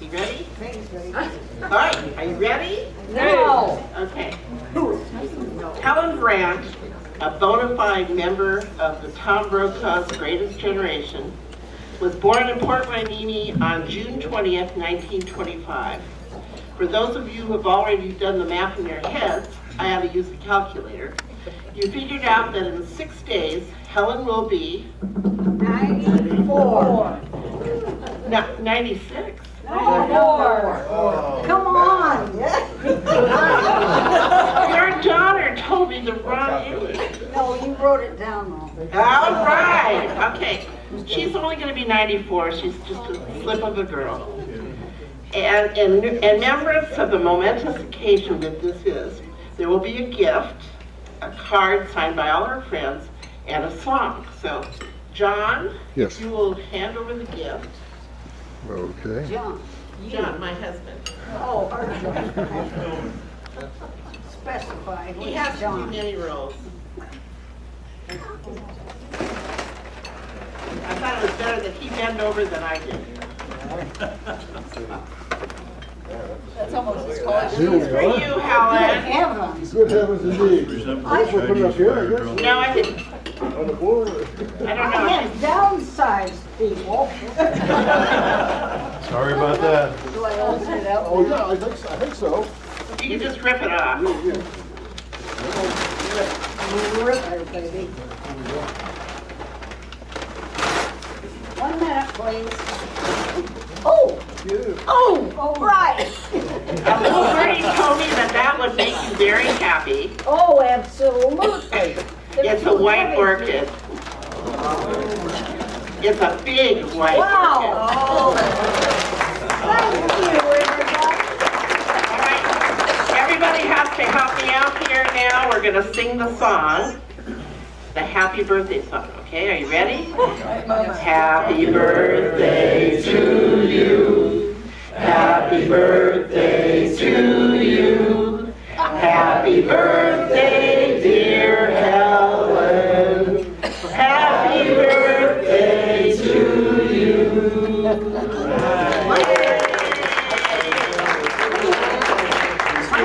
You ready? All right, are you ready? No. Okay. Helen Brant, a bona fide member of the Tom Brokaw's Greatest Generation, was born in Port Hueneme on June 20th, 1925. For those of you who have already done the math in your heads, I had to use the calculator. You figured out that in 6 days, Helen will be 94. no, 96. No. Come on. Your daughter told me the wrong age. No, you wrote it down though. All right. Okay. She's only going to be 94. She's just a slip of a girl. And in remembrance of the momentous occasion that this is, there will be a gift, a card signed by all her friends, and a song. So, John, Yes. you will hand over the gift. Okay. John, my husband. Oh, our John. Specify He which has to do John. many roles. I thought it was better that he bent over than I did. That's almost as college. This is for you, Helen. Heavens. Good heavens indeed. I guess we'll put it up here, I guess. No, I didn't. On the board. I don't I know. have downsized people. Sorry about that. Do I open it up? Oh, yeah, I think so. You can just rip it off. Yeah. Ripper, baby. 1 minute, please. Oh! Oh, right. Bernie told me that would make you very happy. Oh, absolutely. It's a white orchid. It's a big white orchid. Wow. Thank you, everybody. All right. Everybody has to help me out here now. We're going to sing the song, the happy birthday song. Okay, are you ready? Happy birthday to you. Happy birthday to you. Happy birthday, dear Helen. Happy birthday to you. My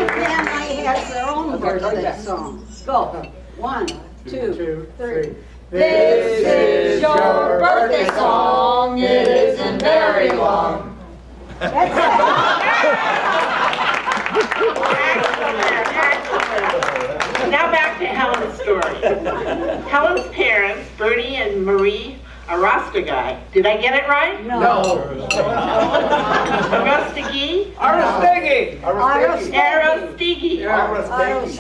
family has their own birthday song. Go. 1, 2, 3. This is your birthday song. It isn't very long. That's Excellent. Now back to Helen's story. Helen's parents, Bernie and Marie Arostagi. Did I get it right? it. No. Arostagi? Aristegi. Arostigi. Aristegi.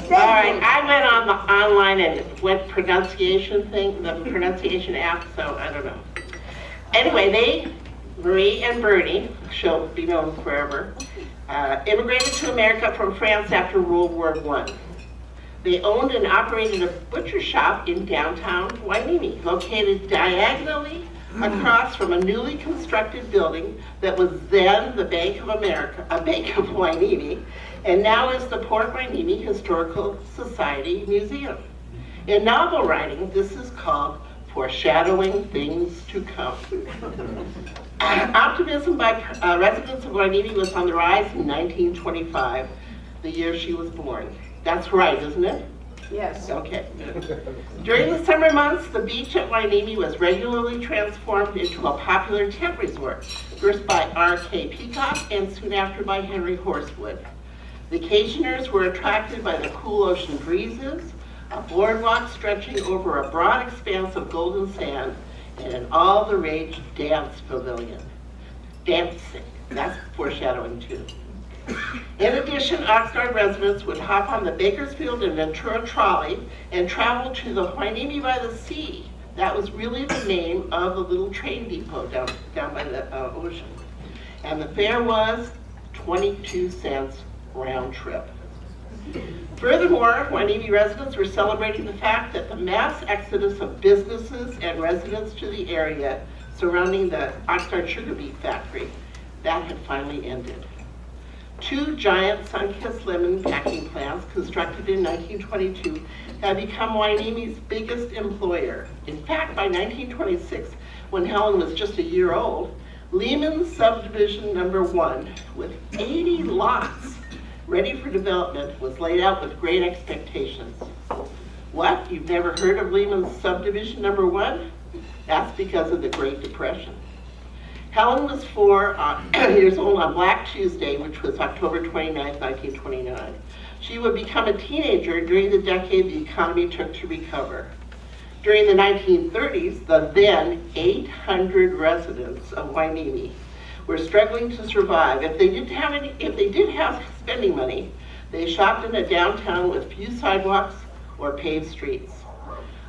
All right, I went on the online and went pronunciation thing, the pronunciation app, so I don't know. Anyway, Marie and Bernie, she'll be known forever, immigrated to America from France after World War I. They owned and operated a butcher shop in downtown Hueneme, located diagonally across from a newly constructed building that was then the Bank of America, a Bank of Hueneme, and now is the Port Hueneme Historical Society Museum. In novel writing, this is called foreshadowing things to come. Optimism by residents of Hueneme was on the rise in 1925, the year she was born. That's right, isn't it? Yes. Okay. During the summer months, the beach at Hueneme was regularly transformed into a popular tent resort, first by R.K. Peacock and soon after by Henry Horsewood. Vacationers were attracted by the cool ocean breezes, a boardwalk stretching over a broad expanse of golden sand, and an all-the-rage dance pavilion. Dancing, that's foreshadowing too. In addition, Oxnard residents would hop on the Bakersfield and Ventura trolley and travel to the Hueneme by the Sea. That was really the name of the little train depot down by the ocean. And the fare was 22 cents round trip. Furthermore, Hueneme residents were celebrating the fact that the mass exodus of businesses and residents to the area surrounding the Oxnard sugar beet factory, that had finally ended. 2 giant sun-kissed lemon packing plants constructed in 1922 had become Hueneme's biggest employer. In fact, by 1926, when Helen was just a year old, Lehman subdivision number 1, with 80 lots ready for development, was laid out with great expectations. What? You've never heard of Lehman subdivision number 1? That's because of the Great Depression. Helen was 4 years old on Black Tuesday, which was October 29, 1929. She would become a teenager during the decade the economy took to recover. During the 1930s, the then 800 residents of Hueneme were struggling to survive. If they did have spending money, they shopped in a downtown with few sidewalks or paved streets.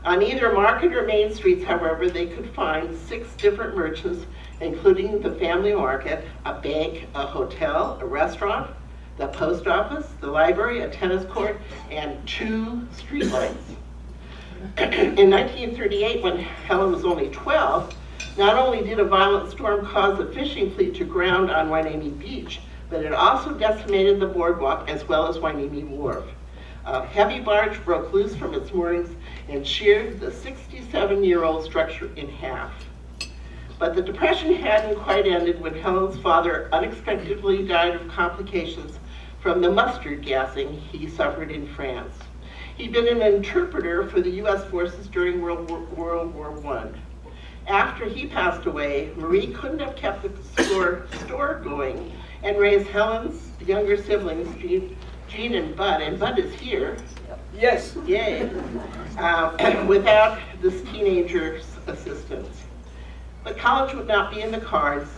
On either Market or Main Streets, however, they could find 6 different merchants, including the family market, a bank, a hotel, a restaurant, the post office, the library, a tennis court, and 2 streetlights. In 1938, when Helen was only 12, not only did a violent storm cause a fishing fleet to ground on Hueneme Beach, but it also decimated the boardwalk as well as Hueneme Wharf. A heavy barge broke loose from its moorings and sheared the 67-year-old structure in half. But the Depression hadn't quite ended when Helen's father unexpectedly died of complications from the mustard gassing he suffered in France. He'd been an interpreter for the U.S. forces during World War I. After he passed away, Marie couldn't have kept the store going and raised Helen's younger siblings, Jean and Bud. And Bud is here. Yes. Yay. Without this teenager's assistance. But college would not be in the cards,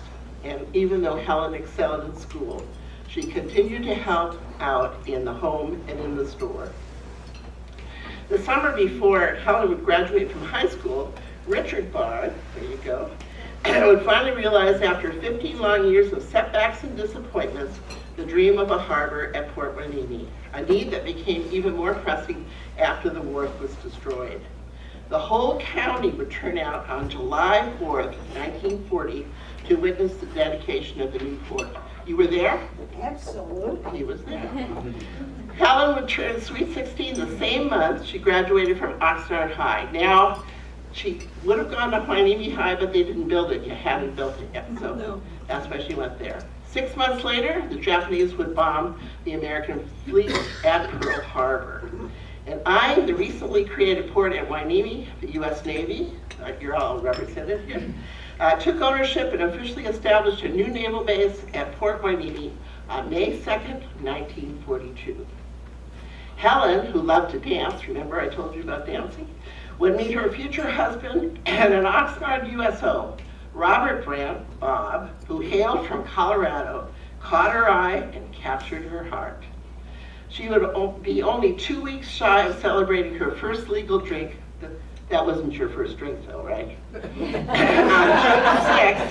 and even though Helen excelled in school, she continued to help out in the home and in the store. The summer before Helen would graduate from high school, Richard Bard, there you go, would finally realize after 15 long years of setbacks and disappointments, the dream of a harbor at Port Hueneme, a need that became even more pressing after the wharf was destroyed. The whole county would turn out on July 4th, 1940, to witness the dedication of the new port. You were there? Absolutely. He was there. Helen would turn sweet 16 the same month she graduated from Oxnard High. Now, she would have gone to Hueneme High, but they didn't build it. You hadn't built it yet, so that's why she went there. 6 months later, the Japanese would bomb the American fleet at Pearl Harbor. And I, the recently created port at Hueneme, the U.S. Navy, you're all represented here, took ownership and officially established a new naval base at Port Hueneme on May 2nd, 1942. Helen, who loved to dance, remember I told you about dancing, would meet her future husband and an Oxnard USO, Robert Brant, Bob, who hailed from Colorado, caught her eye and captured her heart. She would be only 2 weeks shy of celebrating her first legal drink. That wasn't your first drink though, right? On June 6th,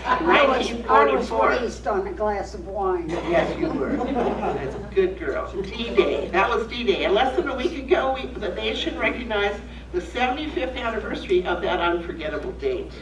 I was 1944. raised on a glass of wine. Yes, you were. That's a good girl. D-Day. That was D-Day. And less than a week ago, the nation recognized the 75th anniversary of that unforgettable date.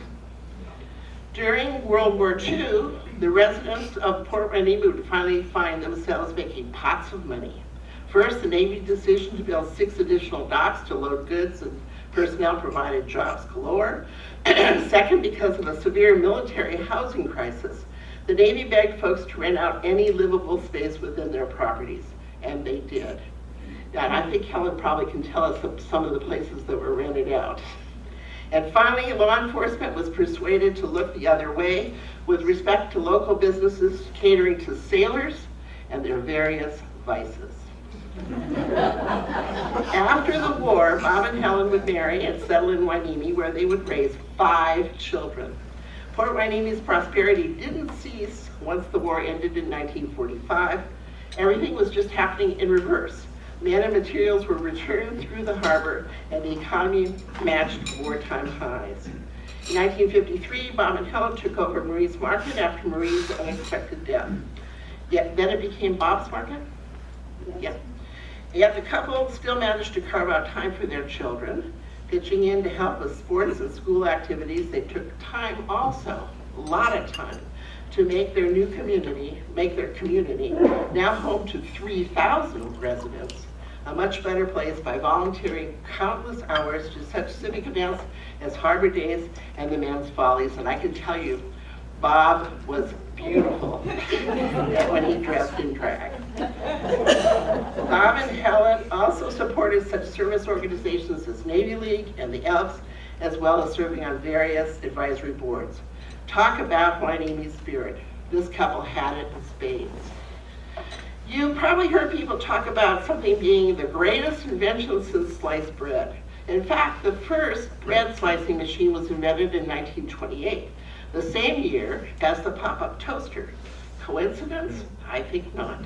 During World War II, the residents of Port Hueneme would finally find themselves making pots of money. First, the Navy decision to build 6 additional docks to load goods and personnel provided jobs galore. Second, because of a severe military housing crisis, the Navy begged folks to rent out any livable space within their properties, and they did. And I think Helen probably can tell us some of the places that were rented out. And finally, law enforcement was persuaded to look the other way with respect to local businesses catering to sailors and their various vices. After the war, Bob and Helen would marry and settle in Hueneme, where they would raise 5 children. Port Hueneme's prosperity didn't cease once the war ended in 1945. Everything was just happening in reverse. Men and materials were returned through the harbor, and the economy matched wartime highs. In 1953, Bob and Helen took over Marie's Market after Marie's unexpected death. Yet then it became Bob's Market? Yeah. Yet the couple still managed to carve out time for their children, pitching in to help with sports and school activities. They took time also, a lot of time, to make their community, now home to 3,000 residents, a much better place by volunteering countless hours to such civic events as Harbor Days and the Men's Follies. And I can tell you, Bob was beautiful when he dressed in drag. Bob and Helen also supported such service organizations as Navy League and the Elks, as well as serving on various advisory boards. Talk about Hueneme's spirit. This couple had it in spades. You probably heard people talk about something being the greatest invention since sliced bread. In fact, the first bread slicing machine was invented in 1928, the same year as the pop-up toaster. Coincidence? I think not.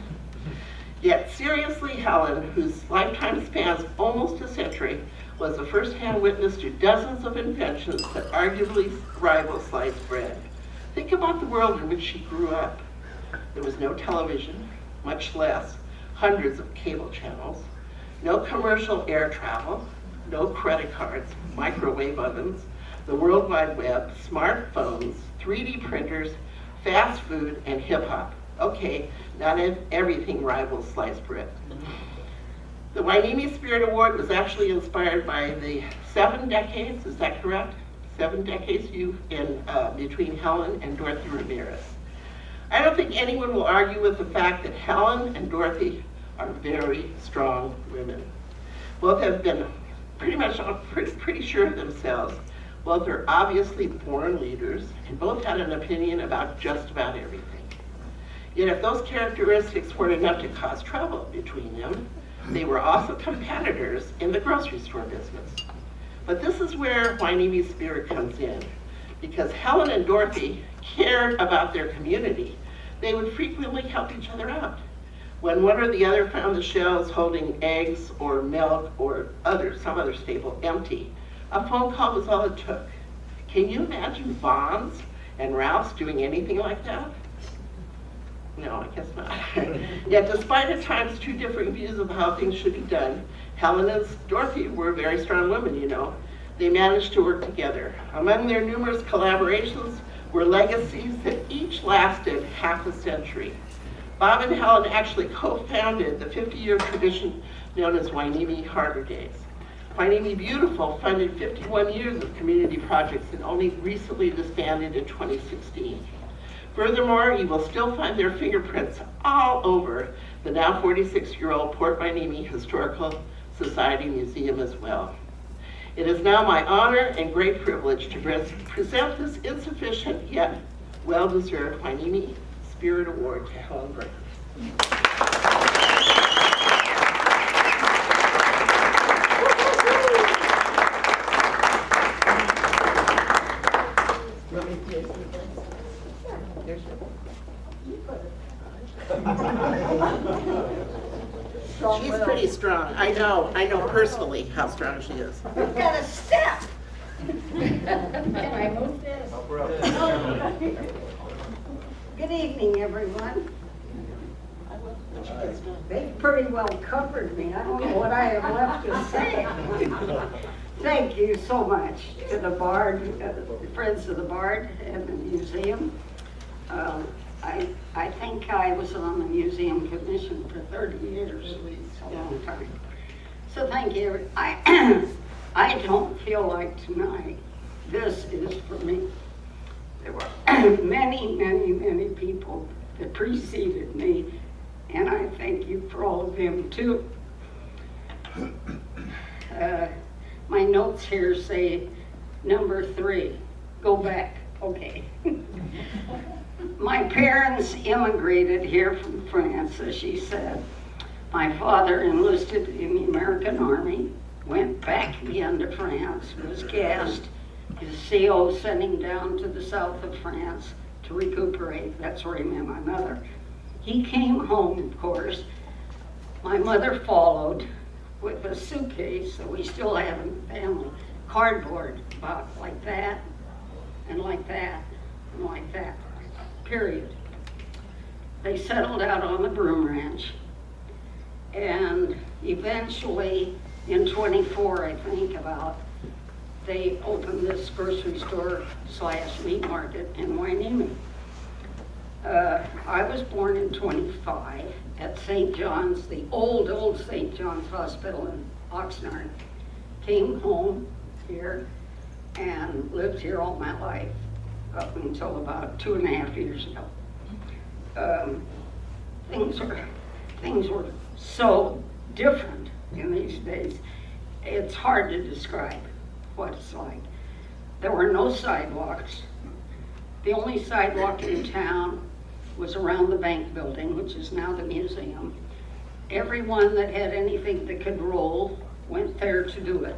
Yet seriously, Helen, whose lifetime spans almost a century, was a first-hand witness to dozens of inventions that arguably rival sliced bread. Think about the world in which she grew up. There was no television, much less hundreds of cable channels, no commercial air travel, no credit cards, microwave ovens, the World Wide Web, smartphones, 3D printers, fast food, and hip-hop. Okay, not everything rivals sliced bread. The Hueneme Spirit Award was actually inspired by the 7 decades, is that correct? 7 decades between Helen and Dorothy Ramirez. I don't think anyone will argue with the fact that Helen and Dorothy are very strong women. Both have been pretty sure of themselves. Both are obviously born leaders, and both had an opinion about just about everything. Yet if those characteristics weren't enough to cause trouble between them, they were also competitors in the grocery store business. But this is where Hueneme's spirit comes in. Because Helen and Dorothy cared about their community, they would frequently help each other out. When one or the other found the shelves holding eggs or milk or some other staple empty, a phone call was all it took. Can you imagine Vons and Ralph's doing anything like that? No, I guess not. Yet despite at times 2 different views of how things should be done, Helen and Dorothy were very strong women, you know. They managed to work together. Among their numerous collaborations were legacies that each lasted half a century. Bob and Helen actually co-founded the 50-year tradition known as Hueneme Harbor Days. Hueneme Beautiful funded 51 years of community projects and only recently disbanded in 2016. Furthermore, you will still find their fingerprints all over the now 46-year-old Port Hueneme Historical Society Museum as well. It is now my honor and great privilege to present this insufficient yet well-deserved Hueneme Spirit Award to Helen Brant. She's pretty strong. I know personally how strong she is. You've got a step. Can I move this? Good evening, everyone. They've pretty well covered me. I don't know what I have left to say. Thank you so much to the Bard, Friends of the Bard and the museum. I think I was on the museum commission for 30 years, a long time. So thank you. I don't feel like tonight, this is for me. There were many, many, many people that preceded me, and I thank you for all of them too. My notes here say number 3, go back, okay. My parents immigrated here from France, as she said. My father enlisted in the American Army, went back again to France, was gassed, his CO sent him down to the south of France to recuperate. That's where he met my mother. He came home, of course. My mother followed with a suitcase that we still have in the family, cardboard, about like that, and like that, and like that. Period. They settled out on the Broom Ranch, and eventually in 24, I think about, they opened this grocery store / meat market in Hueneme. I was born in 25 at St. John's, the old St. John's Hospital in Oxnard. Came home here and lived here all my life. up until about 2.5 years ago. Things were so different in these days. It's hard to describe what it's like. There were no sidewalks. The only sidewalk in town was around the bank building, which is now the museum. Everyone that had anything that could roll went there to do it.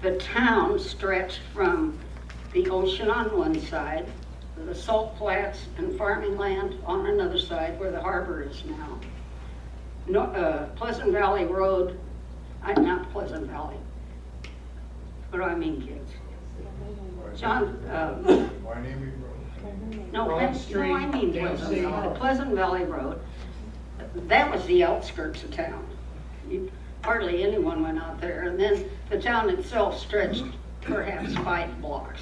The town stretched from the ocean on one side, the salt flats and farming land on another side where the harbor is now. Pleasant Valley Road, not Pleasant Valley. What do I mean, kids? John, Hueneme Road. no, I mean Pleasant Valley. Pleasant Valley Road. That was the outskirts of town. Hardly anyone went out there. And then the town itself stretched perhaps 5 blocks.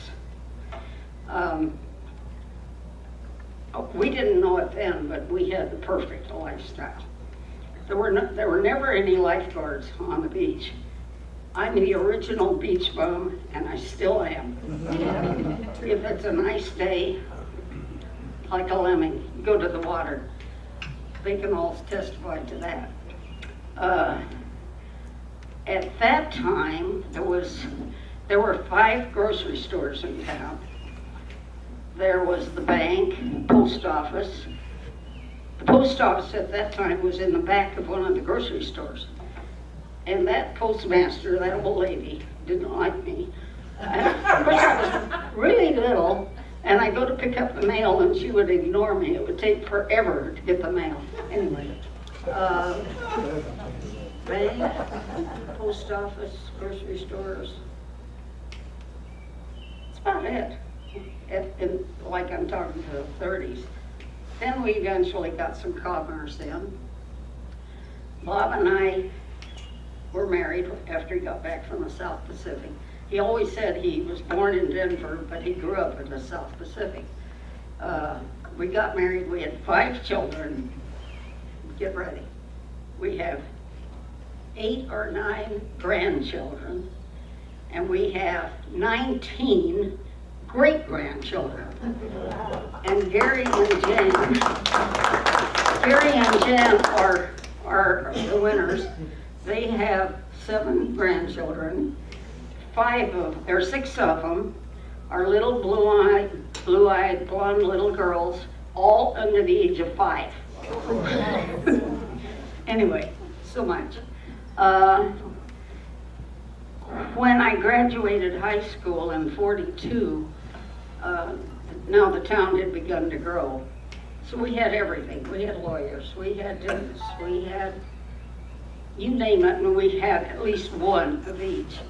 We didn't know it then, but we had the perfect lifestyle. There were never any lifeguards on the beach. I'm the original beach bum, and I still am. If it's a nice day, like a lemming, you go to the water. They can all testify to that. At that time, there were 5 grocery stores in town. There was the bank, post office. The post office at that time was in the back of one of the grocery stores. And that postmaster, that old lady, didn't like me. Of course, I was really little, and I go to pick up the mail, and she would ignore me. It would take forever to get the mail. Anyway, bank, post office, grocery stores. That's about it. Like I'm talking to the 30s. Then we eventually got some commerce in. Bob and I were married after he got back from the South Pacific. He always said he was born in Denver, but he grew up in the South Pacific. We got married, we had 5 children. Get ready. We have 8 or 9 grandchildren, and we have 19 great-grandchildren. And Gary and Jen are the winners. They have 7 grandchildren. 6 of them are little blue-eyed, blonde little girls, all under the age of 5. Anyway, so much. When I graduated high school in '42, now the town had begun to grow. So we had everything. We had lawyers, we had dentists, we had, you name it, and we had at least one of each.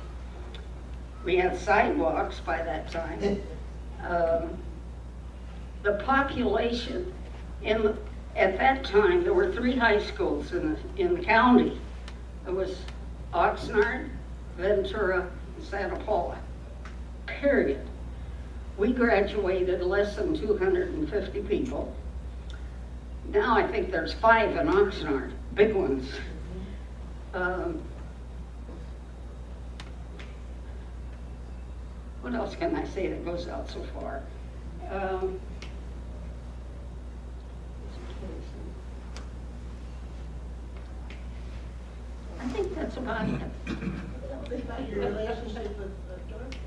We had sidewalks by that time. The population, at that time, there were 3 high schools in the county. It was Oxnard, Ventura, and Santa Paula, period. We graduated less than 250 people. Now I think there's 5 in Oxnard, big ones. What else can I say that goes out so far? I think that's about it. About your relationship with Dorothy?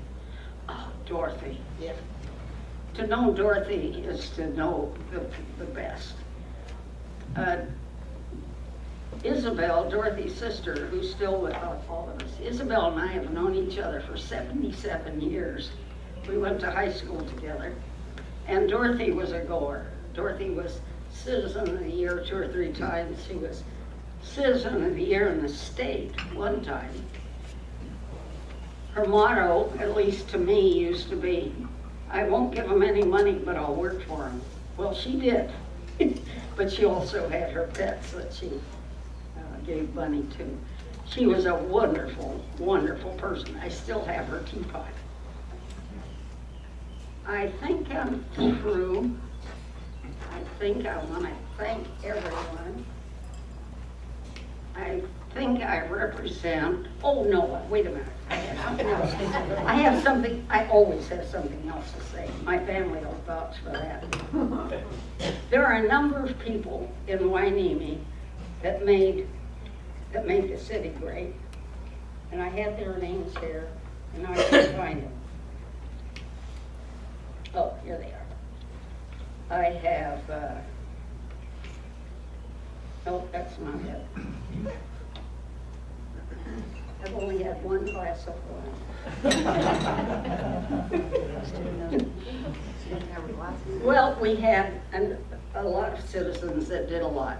Oh, Dorothy. Yeah. To know Dorothy is to know the best. Isabel, Dorothy's sister, who's still with all of us, Isabel and I have known each other for 77 years. We went to high school together. And Dorothy was a goer. Dorothy was Citizen of the Year 2 or 3 times. She was Citizen of the Year in the state one time. Her motto, at least to me, used to be, I won't give them any money, but I'll work for them. Well, she did. But she also had her pets that she gave money to. She was a wonderful, wonderful person. I still have her teapot. I think I'm through. I think I want to thank everyone. I think I represent, oh no, wait a minute. I have something else. I always have something else to say. My family will vouch for that. There are a number of people in Hueneme that made the city great. And I have their names here, and I can't find them. Oh, here they are. I have, no, that's not it. I've only had one glass of wine. Well, we had a lot of citizens that did a lot.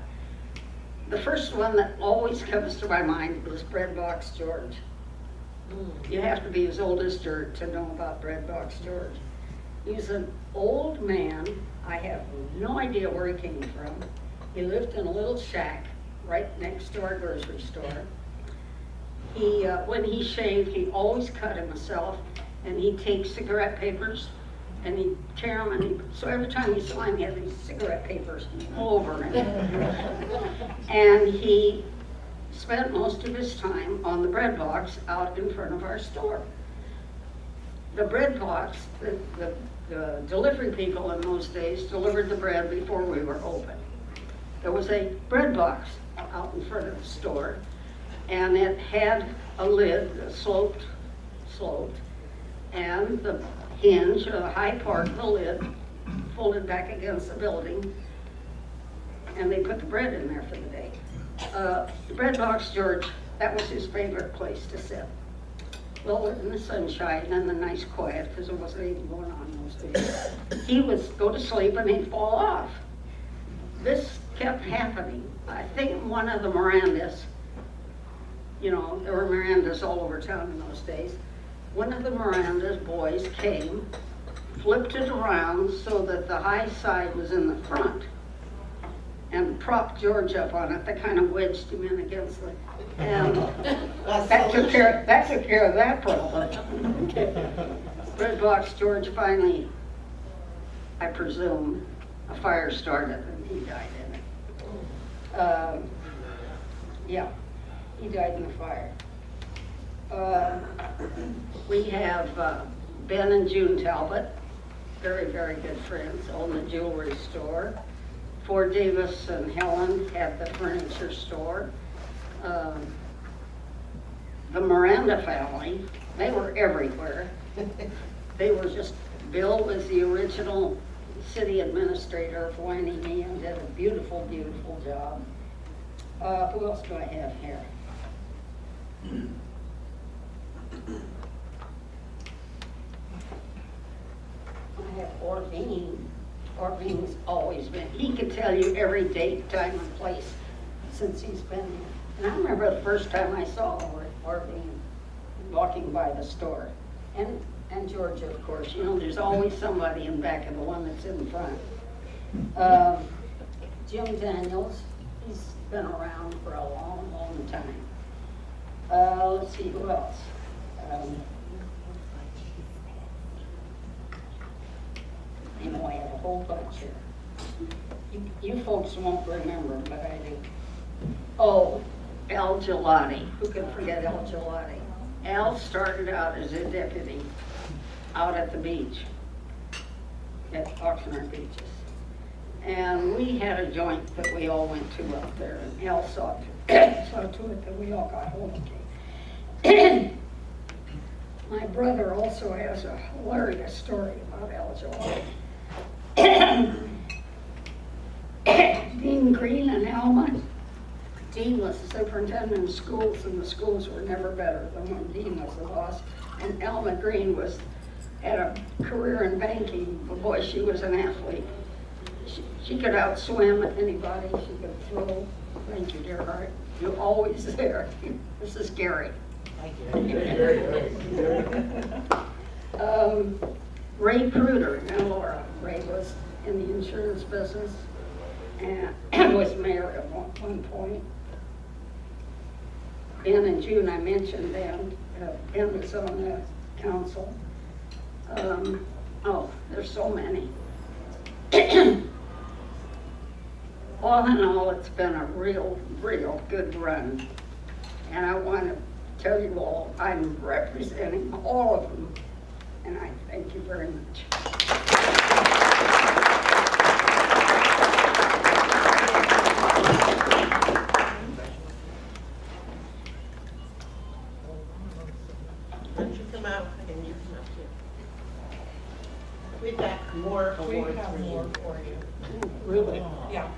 The first one that always comes to my mind was Breadbox George. You have to be as old as dirt to know about Breadbox George. He was an old man. I have no idea where he came from. He lived in a little shack right next to our grocery store. He, when he shaved, he always cut himself, and he'd take cigarette papers and he'd tear them, and so every time you saw him, he had these cigarette papers all over him. And he spent most of his time on the bread box out in front of our store. The bread box, the delivery people in those days delivered the bread before we were open. There was a bread box out in front of the store, and it had a lid that sloped, and the hinge, or the high part of the lid, folded back against the building, and they put the bread in there for the day. Breadbox George, that was his favorite place to sit. Well, in the sunshine and the nice quiet, because there wasn't anything going on those days. He would go to sleep and he'd fall off. This kept happening. I think one of the Mirandas, you know, there were Mirandas all over town in those days. One of the Miranda's boys came, flipped it around so that the high side was in the front, and propped George up on it. That kind of wedged him in against the, and that took care of that problem. Breadbox George finally, I presume, a fire started and he died in it. Yeah, he died in the fire. We have Ben and June Talbot, very, very good friends, own the jewelry store. Ford Davis and Helen had the furniture store. The Miranda family, they were everywhere. They were just, Bill was the original city administrator of Hueneme and did a beautiful, beautiful job. Who else do I have here? I have Orvine. Orvine's always been, he could tell you every date, time, and place since he's been here. And I remember the first time I saw Orvine walking by the store. And Georgia, of course. You know, there's always somebody in back of the one that's in front. Jim Daniels, he's been around for a long, long time. Let's see, who else? You know, I have a whole bunch here. You folks won't remember, but I do. Oh, Al Gelati. Who can forget Al Gelati? Al started out as a deputy out at the beach, at Oxnard Beaches. And we had a joint that we all went to up there, and Al saw to it that we all got home okay. My brother also has a hilarious story about Al Gelati. Dean Green and Alma. Dean was the superintendent of schools, and the schools were never better than when Dean was the boss. And Alma Green had a career in banking, but boy, she was an athlete. She could outswim anybody, she could throw. Thank you, dear heart. You're always there. This is Gary. Ray Pruder and Laura. Ray was in the insurance business and was mayor at one point. Ben and June, I mentioned them. Ben was on the council. Oh, there's so many. All in all, it's been a real, real good run. And I want to tell you all, I'm representing all of them, and I thank you very much. Why don't you come out and you come up too? We've got more awards We have for more you. for you. Really? Yeah.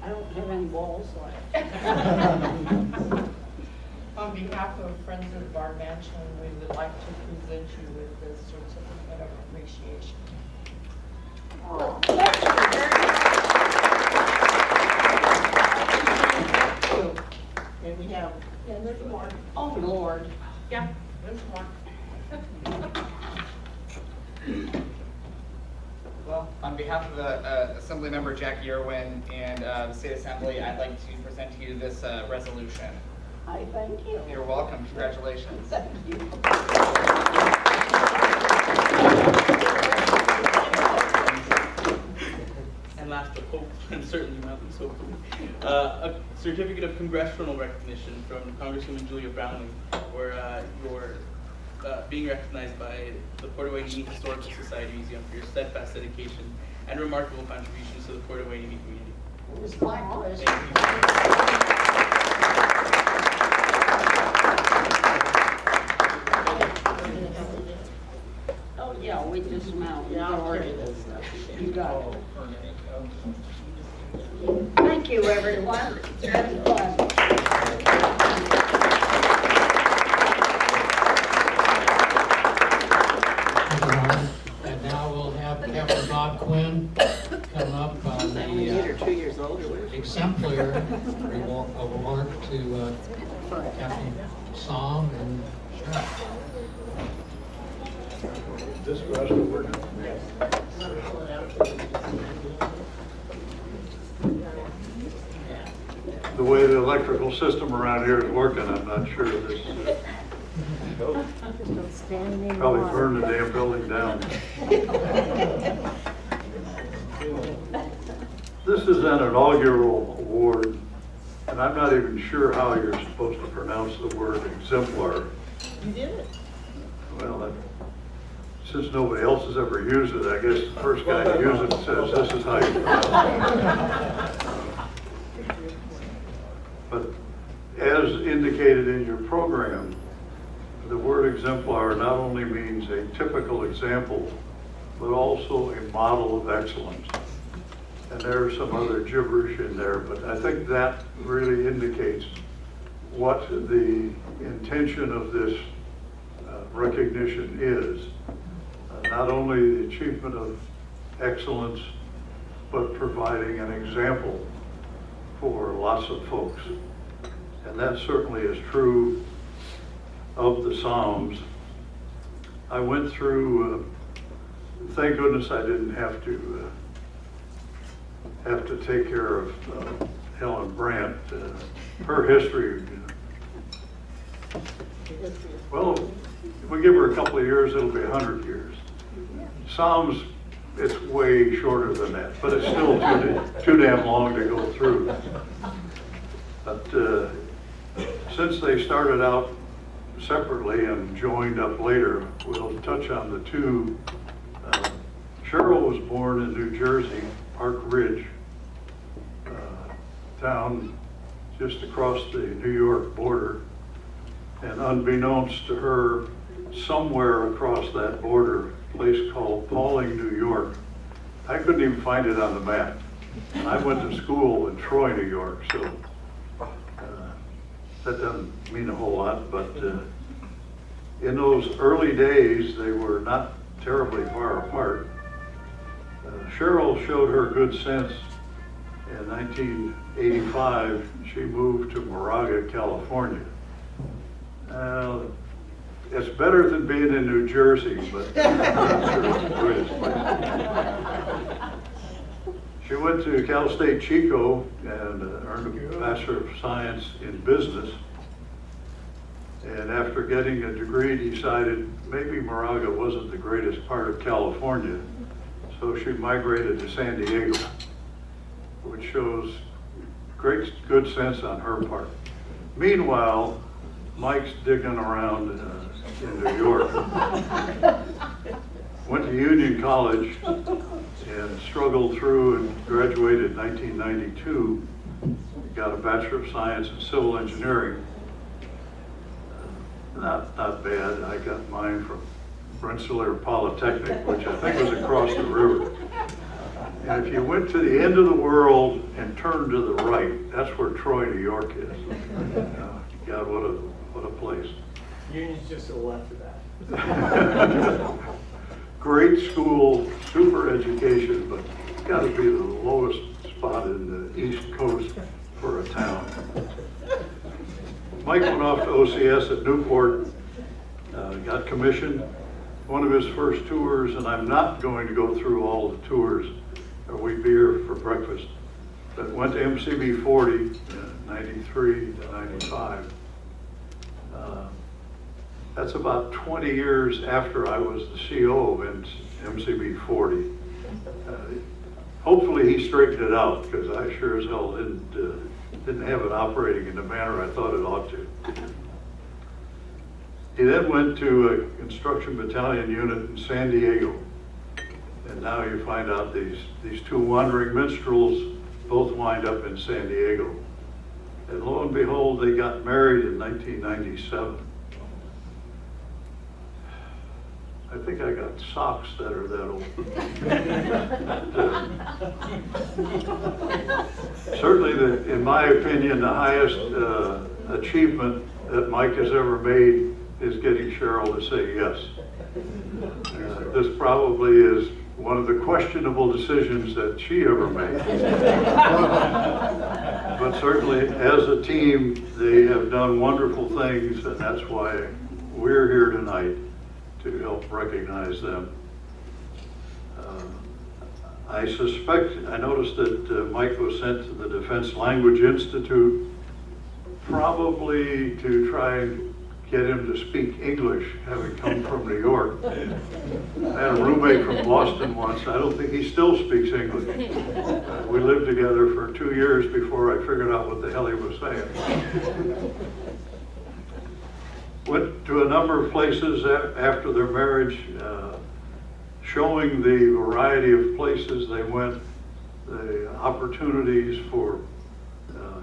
I don't have any balls left. On behalf of Friends of the Bar Mansion, we would like to present you with this certificate of appreciation. Oh, And we have, Yeah, there's more. oh, Lord. Yeah, there's more. Well, on behalf of the Assembly Member Jackie Irwin and the State Assembly, I'd like to present to you this resolution. I thank you. You're welcome. Congratulations. Thank you. And last but hope, and certainly not least hopefully, a certificate of congressional recognition from Congresswoman Julia Browning, where you're being recognized by the Port Hueneme Historical Society Museum for your steadfast dedication and remarkable contributions to the Port Hueneme community. It was my pleasure. Thank Oh, yeah, we just mounted. yeah, I'll carry this stuff. You got it. Thank you, everyone. It's been fun. And now we'll have Captain Bob Quinn come up on That when you're the 2 years old or whatever. Exemplar award to Captain Saum and Cheryl. This rest of work. The way the electrical system around here is working, I'm not sure this, probably burned the damn building down. This is an inaugural award, and I'm not even sure how you're supposed to pronounce the word exemplar. You did it. Well, since nobody else has ever used it, I guess the first guy to use it says, this is how you pronounce it. But as indicated in your program, the word exemplar not only means a typical example, but also a model of excellence. And there's some other gibberish in there, but I think that really indicates what the intention of this recognition is. Not only the achievement of excellence, but providing an example for lots of folks. And that certainly is true of the Saums. I went through, thank goodness I didn't have to take care of Helen Brant. Her history, well, if we give her a couple of years, it'll be 100 years. Saums, it's way shorter than that, but it's still too damn long to go through. But since they started out separately and joined up later, we'll touch on the two. Cheryl was born in New Jersey, Park Ridge, town just across the New York border. And unbeknownst to her, somewhere across that border, a place called Pauling, New York, I couldn't even find it on the map. I went to school in Troy, New York, so that doesn't mean a whole lot, but in those early days, they were not terribly far apart. Cheryl showed her good sense. In 1985, she moved to Moraga, California. It's better than being in New Jersey, but I'm not sure it's the greatest place. She went to Cal State Chico and earned a Bachelor of Science in Business. And after getting a degree, decided maybe Moraga wasn't the greatest part of California. So she migrated to San Diego, which shows good sense on her part. Meanwhile, Mike's digging around in New York. Went to Union College and struggled through and graduated in 1992. Got a Bachelor of Science in Civil Engineering. Not bad. I got mine from Rensselaer Polytechnic, which I think was across the river. And if you went to the end of the world and turned to the right, that's where Troy, New York is. God, what a place. Union's just to the left of that. Great school, super education, but got to be the lowest spot in the East Coast for a town. Mike went off to OCS at Newport, got commissioned. One of his first tours, and I'm not going to go through all the tours, or we'd be here for breakfast, but went to MCB 40, 93 to 95. That's about 20 years after I was the CO of MCB 40. Hopefully he straightened it out, because I sure as hell didn't have it operating in the manner I thought it ought to. He then went to a construction battalion unit in San Diego. And now you find out these two wandering minstrels both wind up in San Diego. And lo and behold, they got married in 1997. I think I got socks that are that old. Certainly, in my opinion, the highest achievement that Mike has ever made is getting Cheryl to say yes. This probably is one of the questionable decisions that she ever made. But certainly, as a team, they have done wonderful things, and that's why we're here tonight, to help recognize them. I noticed that Mike was sent to the Defense Language Institute, probably to try and get him to speak English, having come from New York. I had a roommate from Boston once. I don't think he still speaks English. We lived together for 2 years before I figured out what the hell he was saying. Went to a number of places after their marriage, showing the variety of places they went, the opportunities for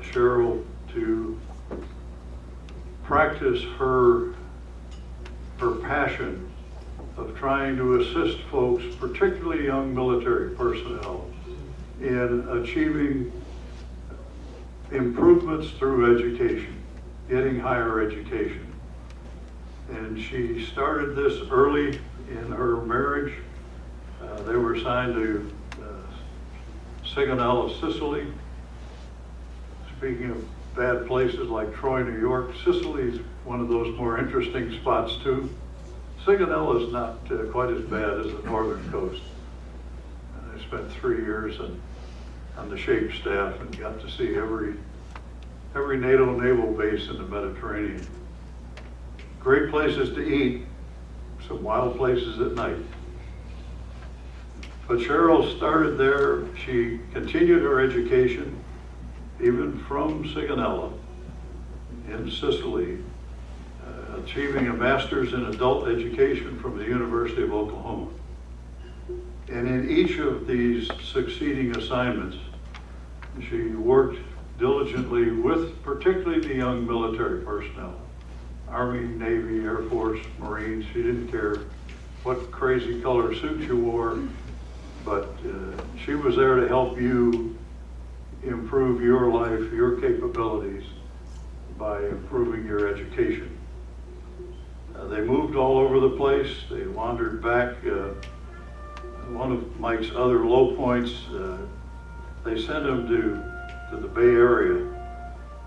Cheryl to practice her passion of trying to assist folks, particularly young military personnel, in achieving improvements through education, getting higher education. And she started this early in her marriage. They were assigned to Sigonella, Sicily. Speaking of bad places like Troy, New York, Sicily's one of those more interesting spots too. Sigonella is not quite as bad as the northern coast. I spent 3 years on the SHAPE staff and got to see every NATO naval base in the Mediterranean. Great places to eat, some wild places at night. But Cheryl started there. She continued her education, even from Sigonella in Sicily, achieving a master's in adult education from the University of Oklahoma. And in each of these succeeding assignments, she worked diligently with particularly the young military personnel. Army, Navy, Air Force, Marines. She didn't care what crazy color suit you wore, but she was there to help you improve your life, your capabilities by improving your education. They moved all over the place. They wandered back. One of Mike's other low points, they sent him to the Bay Area,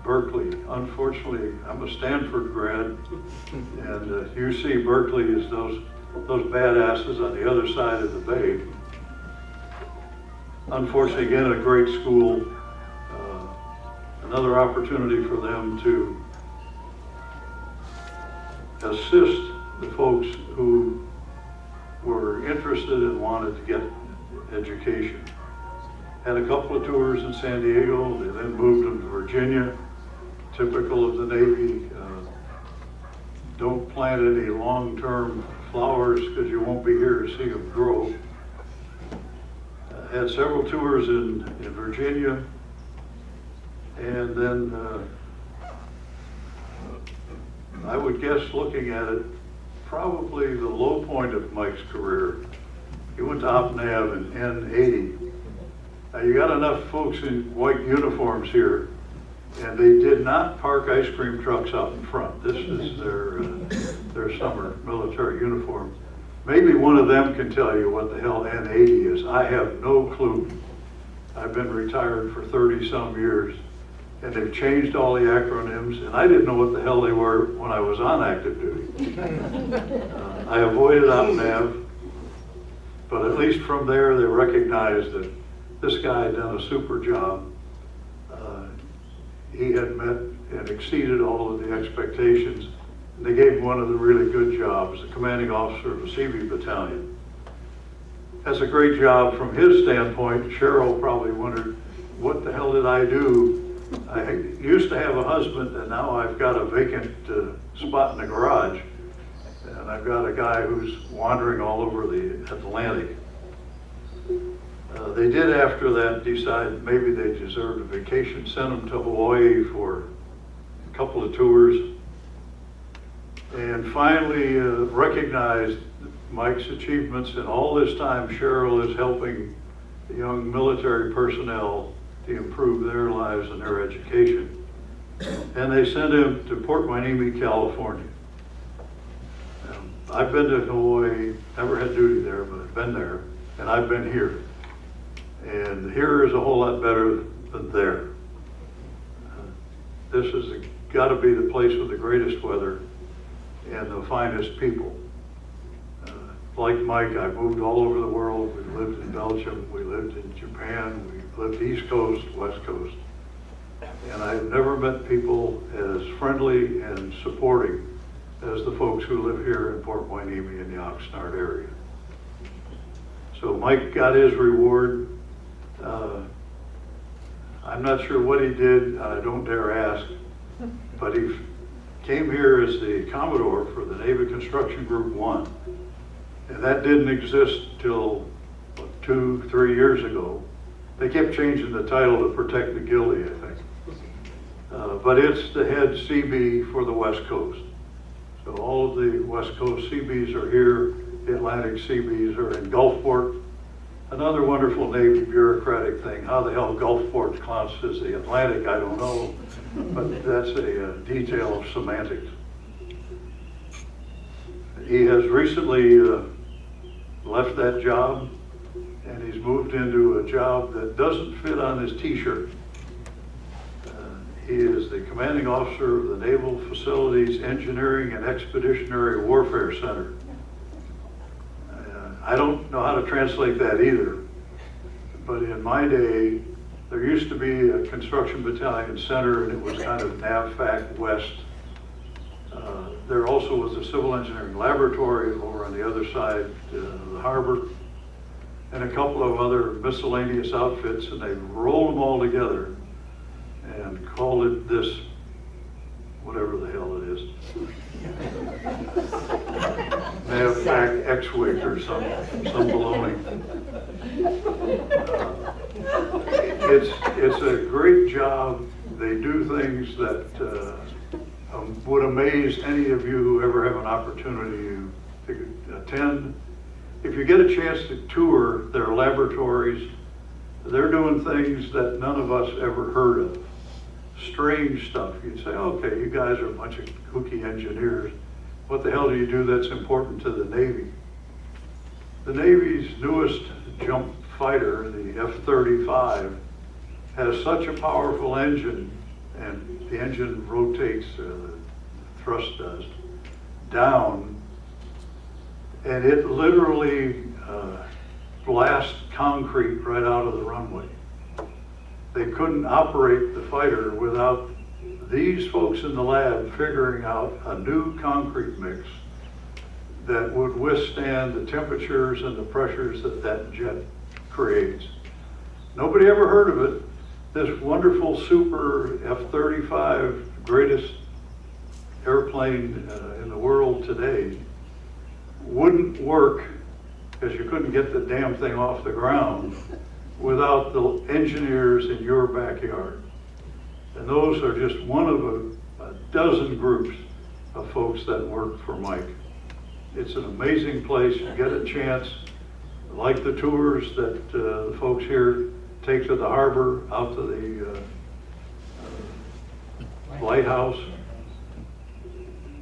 Berkeley. Unfortunately, I'm a Stanford grad, and UC Berkeley is those badasses on the other side of the bay. Unfortunately, again, a great school. Another opportunity for them to assist the folks who were interested and wanted to get education. Had a couple of tours in San Diego. They then moved them to Virginia, typical of the Navy. don't plant any long-term flowers because you won't be here to see them grow. Had several tours in Virginia, and then I would guess, looking at it, probably the low point of Mike's career. He went to OpNav in N80. Now, you got enough folks in white uniforms here, and they did not park ice cream trucks out in front. This is their summer military uniform. Maybe one of them can tell you what the hell N80 is. I have no clue. I've been retired for 30-some years, and they've changed all the acronyms, and I didn't know what the hell they were when I was on active duty. I avoided OpNav, but at least from there they recognized that this guy had done a super job. He had met and exceeded all of the expectations. And they gave him one of the really good jobs, the commanding officer of a CB battalion. That's a great job from his standpoint. Cheryl probably wondered, what the hell did I do? I used to have a husband, and now I've got a vacant spot in the garage. And I've got a guy who's wandering all over the Atlantic. They did, after that, decide maybe they deserved a vacation, sent them to Hawaii for a couple of tours, and finally recognized Mike's achievements. And all this time, Cheryl is helping the young military personnel to improve their lives and their education. And they sent him to Port Hueneme, California. I've been to Hawaii, never had duty there, but I've been there, and I've been here. And here is a whole lot better than there. This has got to be the place with the greatest weather and the finest people. Like Mike, I moved all over the world. We lived in Belgium, we lived in Japan, we lived East Coast, West Coast. And I've never met people as friendly and supporting as the folks who live here in Port Hueneme in the Oxnard area. So Mike got his reward. I'm not sure what he did, I don't dare ask, but he came here as the Commodore for the Navy Construction Group 1. And that didn't exist till 2-3 years ago. They kept changing the title to protect the guilty, I think. But it's the head CB for the West Coast. So all of the West Coast CBs are here, the Atlantic CBs are in Gulfport. Another wonderful Navy bureaucratic thing. How the hell Gulfport counts as the Atlantic, I don't know, but that's a detail of semantics. He has recently left that job, and he's moved into a job that doesn't fit on his t-shirt. He is the commanding officer of the Naval Facilities Engineering and Expeditionary Warfare Center. I don't know how to translate that either, but in my day, there used to be a construction battalion center, and it was kind of NAVFAC West. There also was a civil engineering laboratory over on the other side of the harbor, and a couple of other miscellaneous outfits, and they rolled them all together and called it this, whatever the hell it is. NAVFAC X-Wing or some baloney. It's a great job. They do things that would amaze any of you who ever have an opportunity to attend. If you get a chance to tour their laboratories, they're doing things that none of us ever heard of. Strange stuff. You'd say, okay, you guys are a bunch of kooky engineers. What the hell do you do that's important to the Navy? The Navy's newest jump fighter, the F-35, has such a powerful engine, and the engine rotates, the thrust does, down, and it literally blasts concrete right out of the runway. They couldn't operate the fighter without these folks in the lab figuring out a new concrete mix that would withstand the temperatures and the pressures that that jet creates. Nobody ever heard of it. This wonderful super F-35, greatest airplane in the world today wouldn't work, because you couldn't get the damn thing off the ground, without the engineers in your backyard. And those are just one of a dozen groups of folks that work for Mike. It's an amazing place. You get a chance, like the tours that the folks here take to the harbor, out to the lighthouse.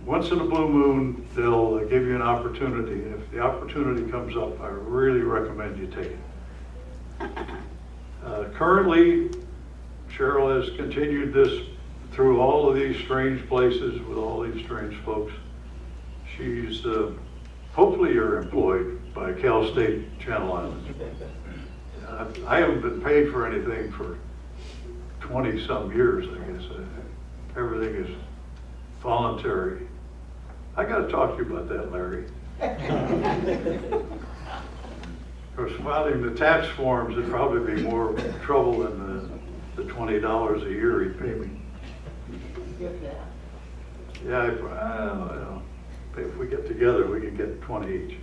Once in a blue moon, they'll give you an opportunity. And if the opportunity comes up, I really recommend you take it. Currently, Cheryl has continued this through all of these strange places with all these strange folks. She's, hopefully you're employed by Cal State Channel Islands. I haven't been paid for anything for 20-some years, I guess. Everything is voluntary. I gotta talk to you about that, Larry. Of course, filing the tax forms would probably be more trouble than the $20 a year he'd pay me. Yeah, well, if we get together, we can get 20 each.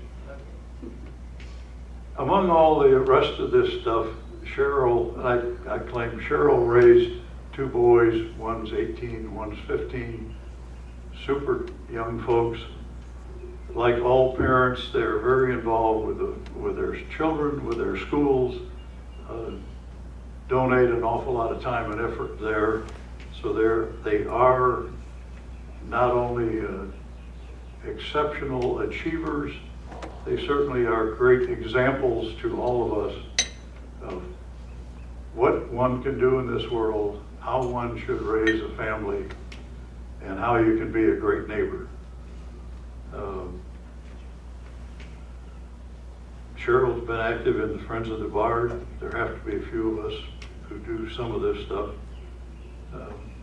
Among all the rest of this stuff, Cheryl, I claim Cheryl raised 2 boys, one's 18, one's 15, super young folks. Like all parents, they're very involved with their children, with their schools, donate an awful lot of time and effort there. So they are not only exceptional achievers, they certainly are great examples to all of us of what one can do in this world, how one should raise a family, and how you can be a great neighbor. Cheryl's been active in the Friends of the Bard. There have to be a few of us who do some of this stuff.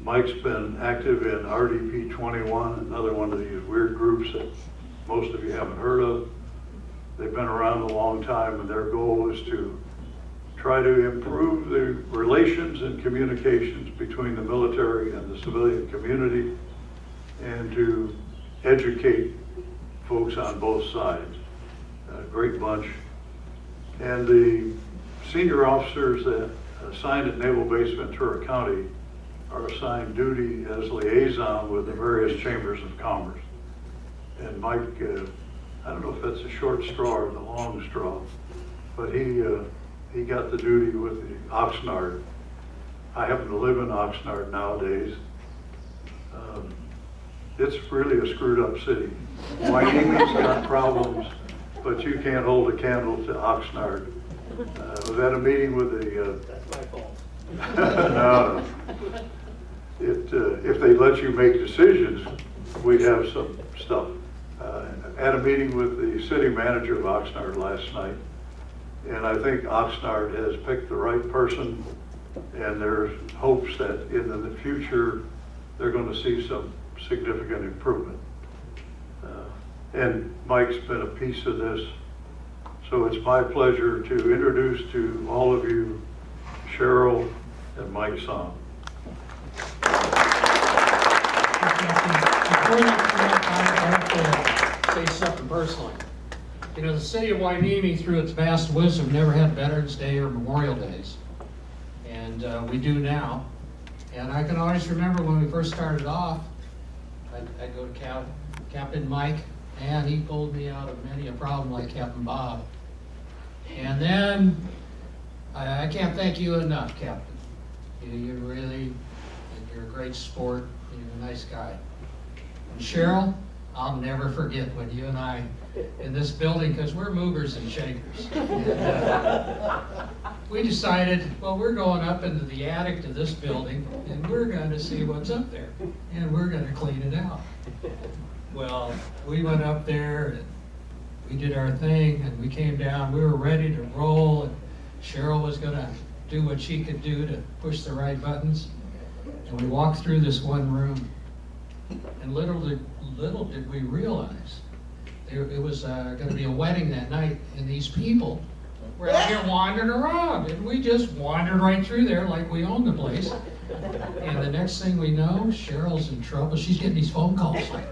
Mike's been active in RDP 21, another one of these weird groups that most of you haven't heard of. They've been around a long time, and their goal is to try to improve the relations and communications between the military and the civilian community, and to educate folks on both sides. A great bunch. And the senior officers that assigned at Naval Base Ventura County are assigned duty as liaison with the various chambers of commerce. And Mike, I don't know if that's a short straw or the long straw, but he got the duty with the Oxnard. I happen to live in Oxnard nowadays. It's really a screwed up city. Hueneme's got problems, but you can't hold a candle to Oxnard. I was at a meeting with the... That's my fault. No. If they let you make decisions, we'd have some stuff. At a meeting with the city manager of Oxnard last night, and I think Oxnard has picked the right person, and there's hopes that in the future they're going to see some significant improvement. And Mike's been a piece of this, so it's my pleasure to introduce to all of you Cheryl and Mike Saum. Before you come up, I have to say something personally. You know, the city of Hueneme, through its vast wisdom, never had Veterans Day or Memorial Days. And we do now. And I can always remember when we first started off, I'd go to Captain Mike, and he pulled me out of many a problem like Captain Bob. And then, I can't thank you enough, Captain. You're a great sport, you're a nice guy. And Cheryl, I'll never forget when you and I, in this building, because we're movers and shakers. And, we decided, well, we're going up into the attic to this building, and we're going to see what's up there, and we're going to clean it out. Well, we went up there, and we did our thing, and we came down, we were ready to roll, and Cheryl was going to do what she could do to push the right buttons. And we walked through this one room, and little did we realize it was going to be a wedding that night, and these people were out here wandering around, and we just wandered right through there like we owned the place. And the next thing we know, Cheryl's in trouble. She's getting these phone calls like,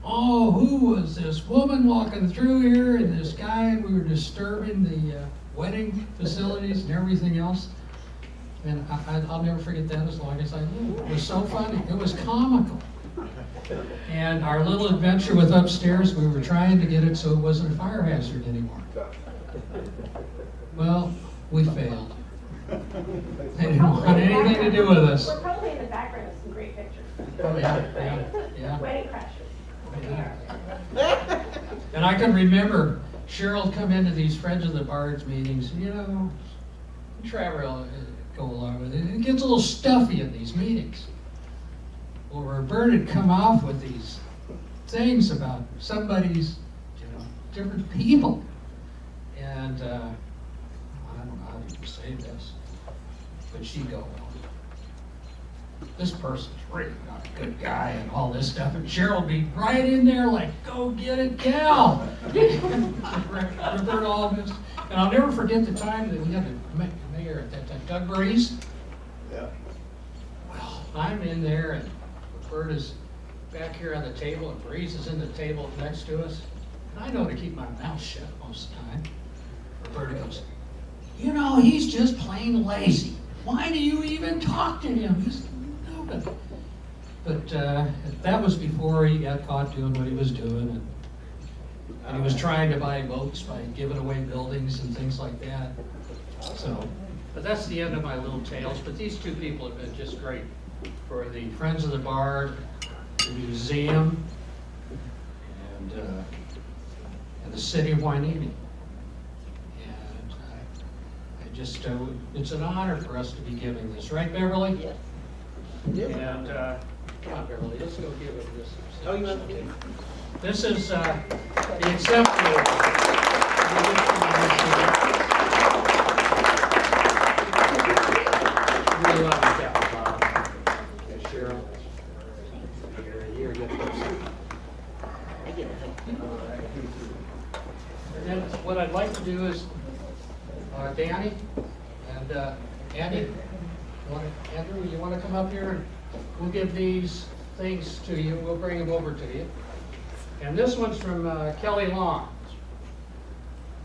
oh, who was this woman walking through here and this guy, and we were disturbing the wedding facilities and everything else. And I'll never forget that as long as I live. It was so funny. It was comical. And our little adventure with upstairs, we were trying to get it so it wasn't a fire hazard anymore. Well, we failed. They didn't want anything to do with us. We're probably in the background of some great pictures. Oh, yeah. Wedding crashes. And I can remember Cheryl come into these Friends of the Bards meetings, Trevor will go along with it. It gets a little stuffy in these meetings. Well, Roberta had come off with these things about somebody's, different people. And I don't know how to say this, but she'd go, this person's really not a good guy and all this stuff. And Cheryl would be right in there like, go get it, gal. Roberta all this. And I'll never forget the time that we had the mayor at that time, Doug Breeze. Yeah. Well, I'm in there and Roberta's back here on the table and Breeze is in the table next to us. And I know to keep my mouth shut most of the time. Roberta goes, he's just plain lazy. Why do you even talk to him? He's nobody. But that was before he got caught doing what he was doing. And he was trying to buy votes by giving away buildings and things like that. But that's the end of my little tales. But these two people have been just great for the Friends of the Bard, the museum, and the city of Hueneme. And it's an honor for us to be giving this, right, Beverly? Yes. And come on, Beverly, let's go give it this. Oh, you want to? This is the Exemplar. Really love you, Capt. Cheryl. Here, get this. And then what I'd like to do is, Danny and Andy, Andrew, you want to come up here? And we'll give these things to you. We'll bring them over to you. And this one's from Kelly Long.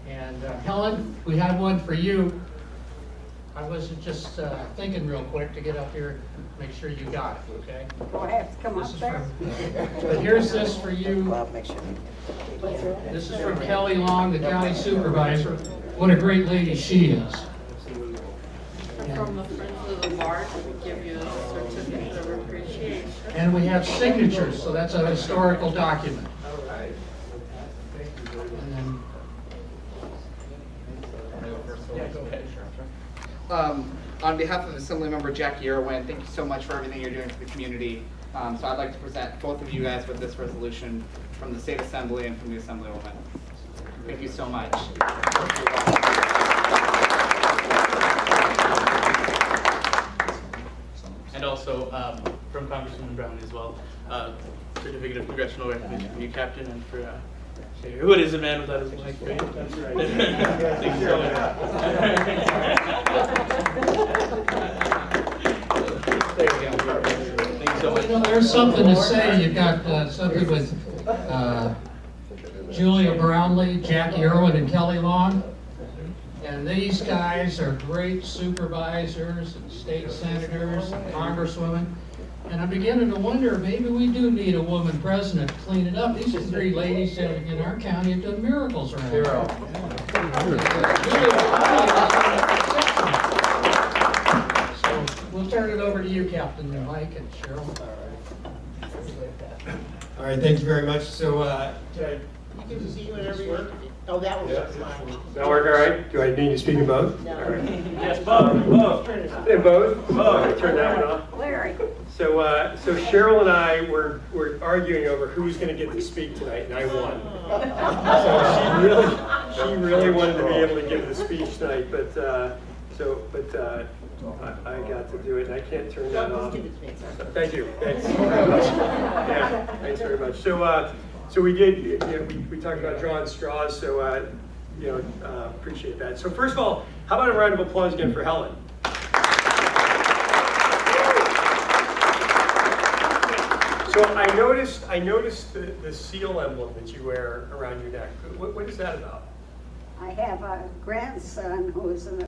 And Helen, we have one for you. I was just thinking real quick to get up here and make sure you got it, okay? Do I have to come This up is there? but here's this for you. This is from Kelly Long, the county supervisor. What a great lady she is. From the Friends of the Bard, we give you a certificate of appreciation. And we have signatures, so that's a historical document. And then, yeah, go ahead. On behalf of Assemblymember Jackie Irwin, thank you so much for everything you're doing for the community. So I'd like to present both of you guys with this resolution from the State Assembly and from the Assemblywoman. Thank you so much. And also from Congresswoman Brownlee as well, certificate of congressional recognition for you, Captain, and for who it is a man without his wife, right? That's right. Thank you so much. There we go. Thank you so much. There's something to say. You've got something with Julia Brownlee, Jackie Irwin, and Kelly Long. And these guys are great supervisors and state senators and congresswomen. And I'm beginning to wonder, maybe we do need a woman president to clean it up. These are three ladies in our county have done miracles around here. So we'll turn it over to you, Captain, and Mike and Cheryl. All right, thank you very much. So, You can see whenever you want. Oh, that was just mine. does that work all right? Do I need to speak in both? No. All right. Yes, both. In both? Both. Turn that one off. Larry. So Cheryl and I were arguing over who's going to get to speak tonight, and I won. So she really wanted to be able to give the speech tonight, but I got to do it, and I can't turn that off. Just give it to me. Thank you. Thanks very much. Yeah, thanks very much. So we did. We talked about drawing straws. So appreciate that. So first of all, how about a round of applause again for Helen? So I noticed the seal emblem that you wear around your neck. What is that about? I have a grandson who is in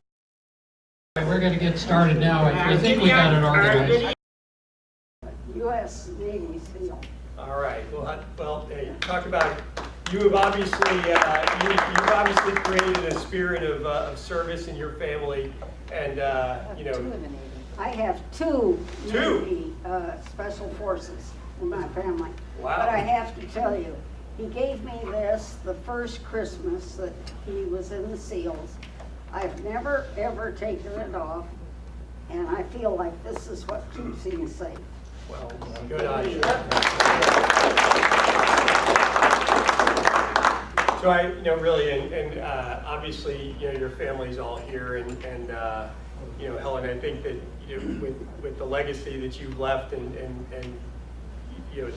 We're going to get started now. I think we got it organized. the U.S. Navy SEAL. All right. Well, hey, talk about you've obviously created a spirit of service in your family, and you know. I have two Two? Navy Special Forces in my family. Wow. But I have to tell you, he gave me this the first Christmas that he was in the SEALs. I've never, ever taken it off, and I feel like this is what keeps him safe. Well, good on you. So really, and obviously, your family's all here, and Helen, I think that with the legacy that you've left, and you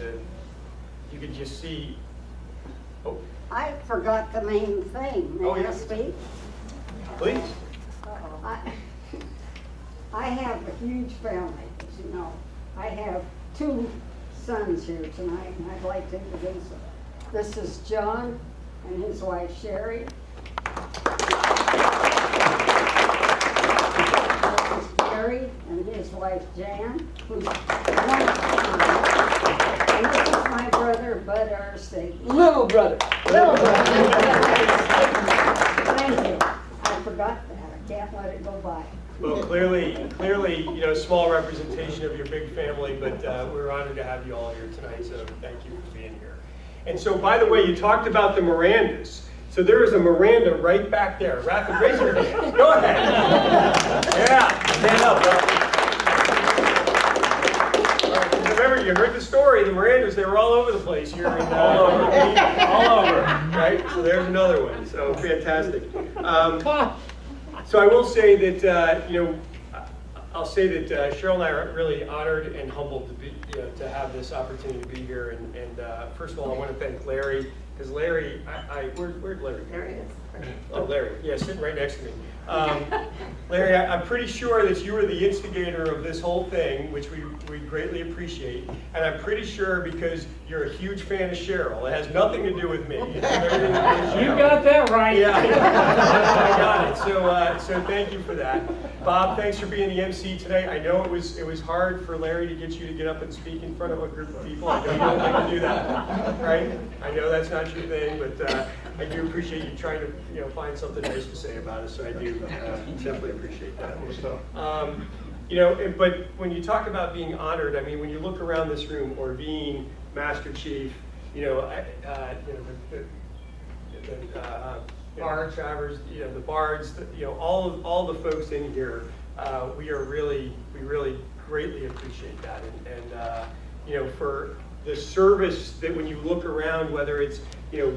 could just see. Oh, I forgot the main thing. May I speak? please. I have a huge family, as you know. I have two sons here tonight, and I'd like to introduce them. This is John and his wife Sherry. This is Gary and his wife Jan, who's and this is my brother Bud Arstady. Little brother. Little brother. Thank you. I forgot that. I can't let it go by. Well, clearly, small representation of your big family, but we're honored to have you all here tonight, so thank you for being here. And so, by the way, you talked about the Mirandas. So there is a Miranda right back there. Rafa, raise your hand. Go ahead. Yeah, stand up, Rafa. Remember, you heard the story. The Mirandas, they were all over the place here. All over. Right? So there's another one. So fantastic. So I will say that, I'll say that Cheryl and I are really honored and humbled to have this opportunity to be here. And first of all, I want to thank Larry, because Larry, where'd Larry go? There he is. Oh, Larry, yeah, sitting right next to me. Larry, I'm pretty sure that you were the instigator of this whole thing, which we greatly appreciate. And I'm pretty sure because you're a huge fan of Cheryl. It has nothing to do with me. It's everything to do with Cheryl. You got that right. Yeah, I got it. So thank you for that. Bob, thanks for being the MC today. I know it was hard for Larry to get you to get up and speak in front of a group of people. I know you don't like to do that, right? I know that's not your thing, but I do appreciate you trying to find something nice to say about us. So I do definitely appreciate that. But when you talk about being honored, I mean, when you look around this room, or being Master Chief, bar drivers, the bards, all the folks in here, we really greatly appreciate that, and for the service that when you look around, whether it's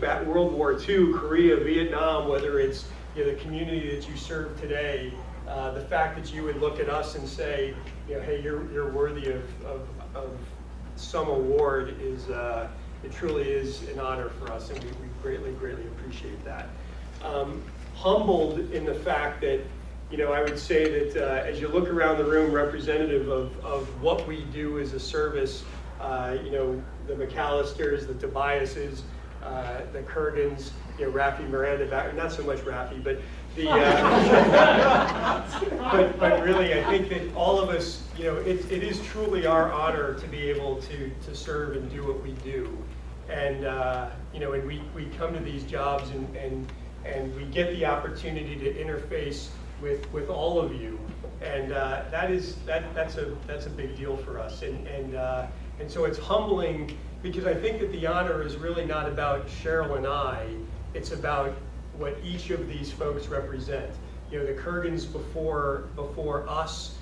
back World War II, Korea, Vietnam, whether it's the community that you serve today, the fact that you would look at us and say, hey, you're worthy of some award is it truly is an honor for us, and we greatly appreciate that. Humbled in the fact that, I would say that as you look around the room, representative of what we do as a service, the McAllisters, the Tobiases, the Kurgans, Rafi Miranda, not so much Rafi, but the, but really, I think that all of us, it is truly our honor to be able to serve and do what we do, and and we come to these jobs and we get the opportunity to interface with all of you, and that's a big deal for us, and so it's humbling, because I think that the honor is really not about Cheryl and I, it's about what each of these folks represent. The Kurgans before us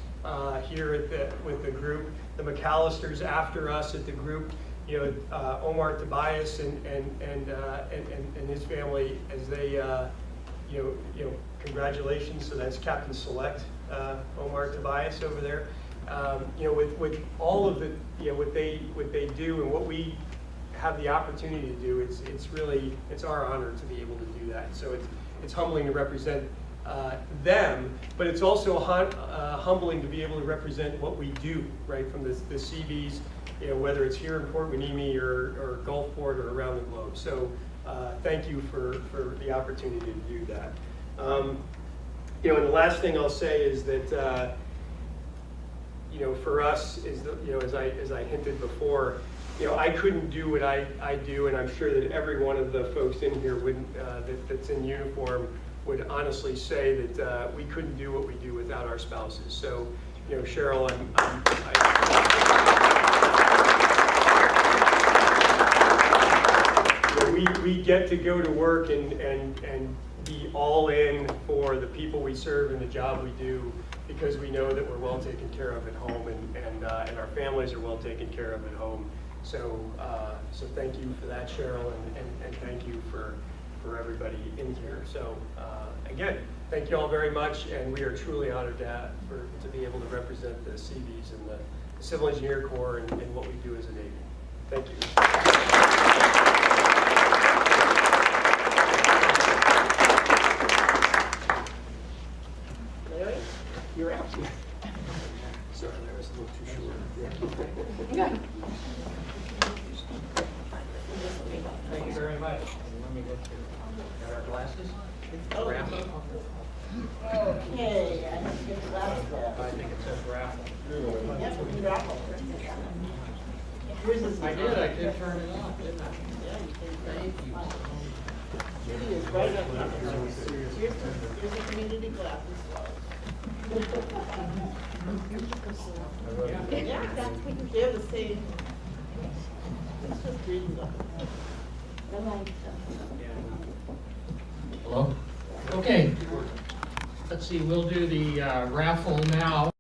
here with the group, the McAllisters after us at the group, Omar Tobias and his family as they, congratulations. So that's Captain Select Omar Tobias over there. With all of the, what they do and what we have the opportunity to do, it's our honor to be able to do that. So it's humbling to represent them, but it's also humbling to be able to represent what we do, right, from the CVs whether it's here in Port Hueneme or Gulfport or around the globe. So thank you for the opportunity to do that. And the last thing I'll say is that, for us, is that, as I hinted before, I couldn't do what I do, and I'm sure that every one of the folks in here that's in uniform would honestly say that we couldn't do what we do without our spouses. So, Cheryl, we get to go to work and be all in for the people we serve and the job we do, because we know that we're well taken care of at home, and our families are well taken care of at home. So thank you for that, Cheryl, and thank you for everybody in here. So again, thank you all very much, and we are truly honored to be able to represent the Seabees and the Civil Engineer Corps and what we do as a Navy. Thank you. Larry, you're out. Sorry, that was a little too short. Thank you very much. Let me look here. Got our glasses? Raffle? Okay, I have to get the glasses out. I think it says raffle. Yep, we raffle. Yours is. I did turn it off, didn't I? Yeah, you can. Thank you. Judy is right up there. Here's the community glasses. Yeah, they're the same. It's just reading them. Hello? Okay. Let's see, we'll do the raffle now.